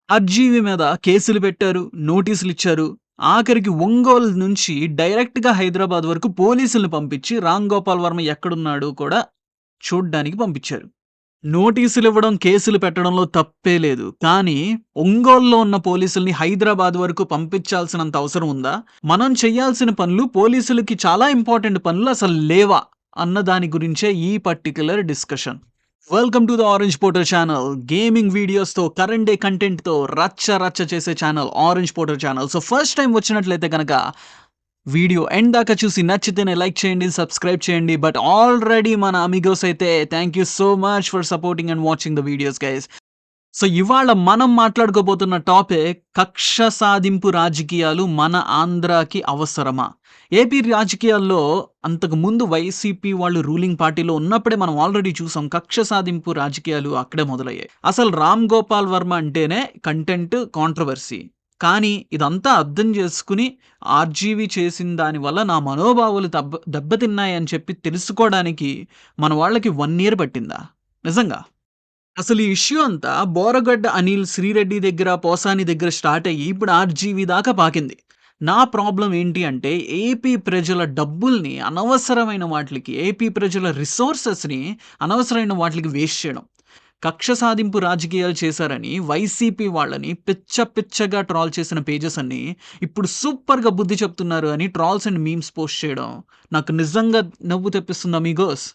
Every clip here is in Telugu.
ఆర్‌జీవీ మీద కేసులు పెట్టారు, నోటీసులిచ్చారు. ఆఖరికి ఒంగోలు నుంచి డైరెక్ట్‌గా హైదరాబాద్ వరకు పోలీసుల్ని పంపించి రామ్ గోపాల్ వర్మ ఎక్కడున్నాడో కూడా చూడ్డానికి పంపించారు. నోటీసులివ్వడం, కేసులు పెట్టడంలో తప్పే లేదు. కానీ ఒంగోలులో ఉన్న పోలీసుల్ని హైదరాబాద్ వరకు పంపించాల్సినంత అవసరం ఉందా? మనం చేయాల్సిన పనులు పోలీసులకి చాలా ఇంపార్టెంట్ పనులు అసలు లేవా? అన్న దాని గురించే ఈ particular discussion. Welcome to the orange potter channel. Gaming వీడియోస్‌తో, కరెంట్ డే కంటెంట్‌తో రచ్చ రచ్చ చేసే channel orange potter channel. So first time వచ్చినట్లయితే గనక వీడియో ఎండ్ దాకా చూసి నచ్చితేనే లైక్ చేయండి, సబ్స్క్రైబ్ చేయండి. బట్ ఆల్రెడీ మన అమిగోస్ అయితే thank you so much for supporting and watching the videos guys. So ఇవాళ మనం మాట్లాడుకోబోతున్న టాపిక్ కక్ష సాధింపు రాజకీయాలు మన ఆంధ్రాకి అవసరమా? ఏపీ రాజకీయాల్లో అంతకు ముందు వైసీపీ వాళ్ళు రూలింగ్ పార్టీలో ఉన్నప్పుడే మనం ఆల్రెడీ చూసాం. కక్ష సాధింపు రాజకీయాలు అక్కడే మొదలయ్యాయి. అసలు రామ్ గోపాల్ వర్మ అంటేనే కంటెంట్ కాంట్రోవర్సీ. కానీ ఇదంతా అర్థం చేసుకుని ఆర్‌జీవీ చేసిన దాని వల్ల నా మనోభావాలు దెబ్బతిన్నాయని చెప్పి తెలుసుకోవడానికి మన వాళ్ళకి 1 ఇయర్ పట్టిందా? నిజంగా. అసలు ఈ ఇష్యూ అంతా బోరగడ్డ అనిల్, శ్రీరెడ్డి దగ్గర, పోసాని దగ్గర స్టార్ట్ అయ్యి ఇప్పుడు ఆర్‌జీవీ దాకా పాకింది. నా ప్రాబ్లమ్ ఏంటి అంటే ఏపీ ప్రజల డబ్బుల్ని అనవసరమైన వాటిలకి, ఏపీ ప్రజల రిసోర్సెస్‌ని అనవసరమైన వాటిలకి వేస్ట్ చేయడం. కక్ష సాధింపు రాజకీయాలు చేశారని వైసీపీ వాళ్ళని పిచ్చ పిచ్చగా ట్రోల్ చేసిన పేజెస్ అన్నీ ఇప్పుడు సూపర్‌గా బుద్ధి చెప్తున్నారు అని ట్రోల్స్ అండ్ మీమ్స్ పోస్ట్ చేయడం నాకు నిజంగా నవ్వు తెప్పిస్తుంది అమిగోస్.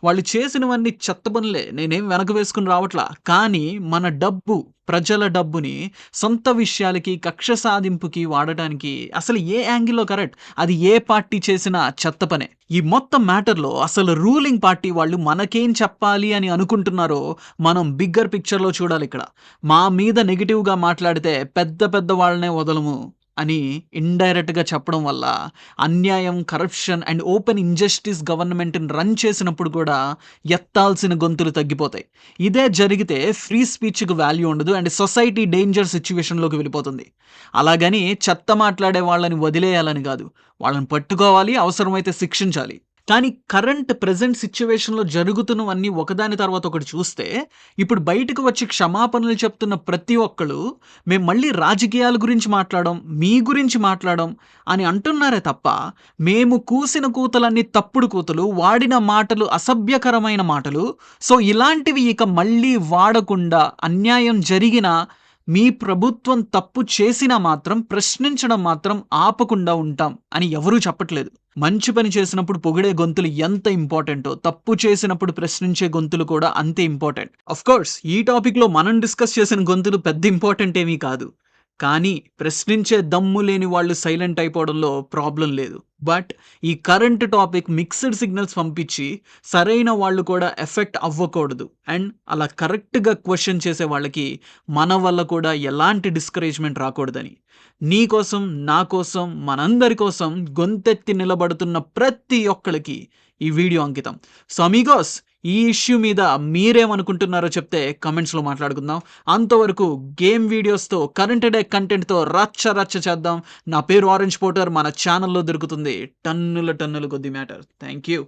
వాళ్ళు చేసినవన్నీ చెత్త పనులే. నేనేం వెనక వేసుకొని రావట్లా. కానీ మన డబ్బు, ప్రజల డబ్బుని సొంత విషయాలకి, కక్ష సాధింపుకి వాడటానికి అసలు ఏ యాంగిల్‌లో కరెక్ట్? అది ఏ పార్టీ చేసిన చెత్త పనే. ఈ మొత్తం మ్యాటర్‌లో అసలు రూలింగ్ పార్టీ వాళ్ళు మనకేం చెప్పాలి అని అనుకుంటున్నారో మనం బిగ్గర్ పిక్చర్‌లో చూడాలిక్కడ. మా మీద నెగెటివ్‌గా మాట్లాడితే పెద్ద పెద్ద వాళ్ళనే వదలము అని ఇండైరెక్ట్‌గా చెప్పడం వల్ల అన్యాయం, కరప్షన్ అండ్ ఓపెన్ ఇంజస్టిస్ గవర్నమెంట్‌ని రన్ చేసినప్పుడు కూడా ఎత్తాల్సిన గొంతులు తగ్గిపోతాయి. ఇదే జరిగితే ఫ్రీ స్పీచ్‌కి వాల్యూ ఉండదు అండ్ సొసైటీ డేంజర్ సిట్యుయేషన్‌లోకి వెళ్ళిపోతుంది. అలాగని చెత్త మాట్లాడే వాళ్ళని వదిలేయాలని గాదు. వాళ్ళని పట్టుకోవాలి, అవసరమైతే శిక్షించాలి. కానీ ప్రెజెంట్ సిట్యుయేషన్‌లో జరుగుతున్నవన్నీ ఒకదాని తర్వాత ఒకటి చూస్తే, ఇప్పుడు బయటకు వచ్చి క్షమాపణలు చెప్తున్న ప్రతి ఒక్కళ్ళు, మేము మళ్ళీ రాజకీయాల గురించి మాట్లాడం, మీ గురించి మాట్లాడం అని అంటున్నారే తప్ప, మేము కూసిన కూతలన్నీ తప్పుడు కూతలు, వాడిన మాటలు అసభ్యకరమైన మాటలు. సో, ఇలాంటివి ఇక మళ్ళీ వాడకుండా అన్యాయం జరిగినా, మీ ప్రభుత్వం తప్పు చేసినా మాత్రం ప్రశ్నించడం మాత్రం ఆపకుండా ఉంటాం అని ఎవరూ చెప్పట్లేదు. మంచి పని చేసినప్పుడు పొగిడే గొంతులు ఎంత ఇంపార్టెంటో, తప్పు చేసినప్పుడు ప్రశ్నించే గొంతులు కూడా అంతే ఇంపార్టెంట్. ఆఫ్‌కోర్స్ ఈ టాపిక్‌లో మనం డిస్కస్ చేసిన గొంతులు పెద్ద ఇంపార్టెంట్ ఏమీ కాదు. కానీ ప్రశ్నించే దమ్ము లేని వాళ్ళు సైలెంట్ అయిపోవడంలో ప్రాబ్లమ్ లేదు. బట్ ఈ కరెంట్ టాపిక్ మిక్స్డ్ సిగ్నల్స్ పంపించి సరైన వాళ్ళు కూడా ఎఫెక్ట్ అవ్వకూడదు. అండ్ అలా కరెక్ట్‌గా క్వెషన్ చేసే వాళ్ళకి మన వల్ల కూడా ఎలాంటి డిస్కరేజ్‌మెంట్ రాకూడదని. నీ కోసం, నా కోసం, మనందరి కోసం గొంతెత్తి నిలబడుతున్న ప్రతి ఒక్కళ్ళకి ఈ వీడియో అంకితం. సో అమిగోస్, ఈ ఇష్యూ మీద మీరేమనుకుంటున్నారో చెప్తే కామెంట్స్‌లో మాట్లాడుకుందాం. అంతవరకు గేమ్ వీడియోస్‌తో, కరెంట్ డే కంటెంట్‌తో రచ్చ రచ్చ చేద్దాం. నా పేరు ఆరెంజ్ పోటర్. మన ఛానెల్‌లో దొరుకుతుంది టన్నుల టన్నుల కొద్దీ మ్యాటర్. Thank you.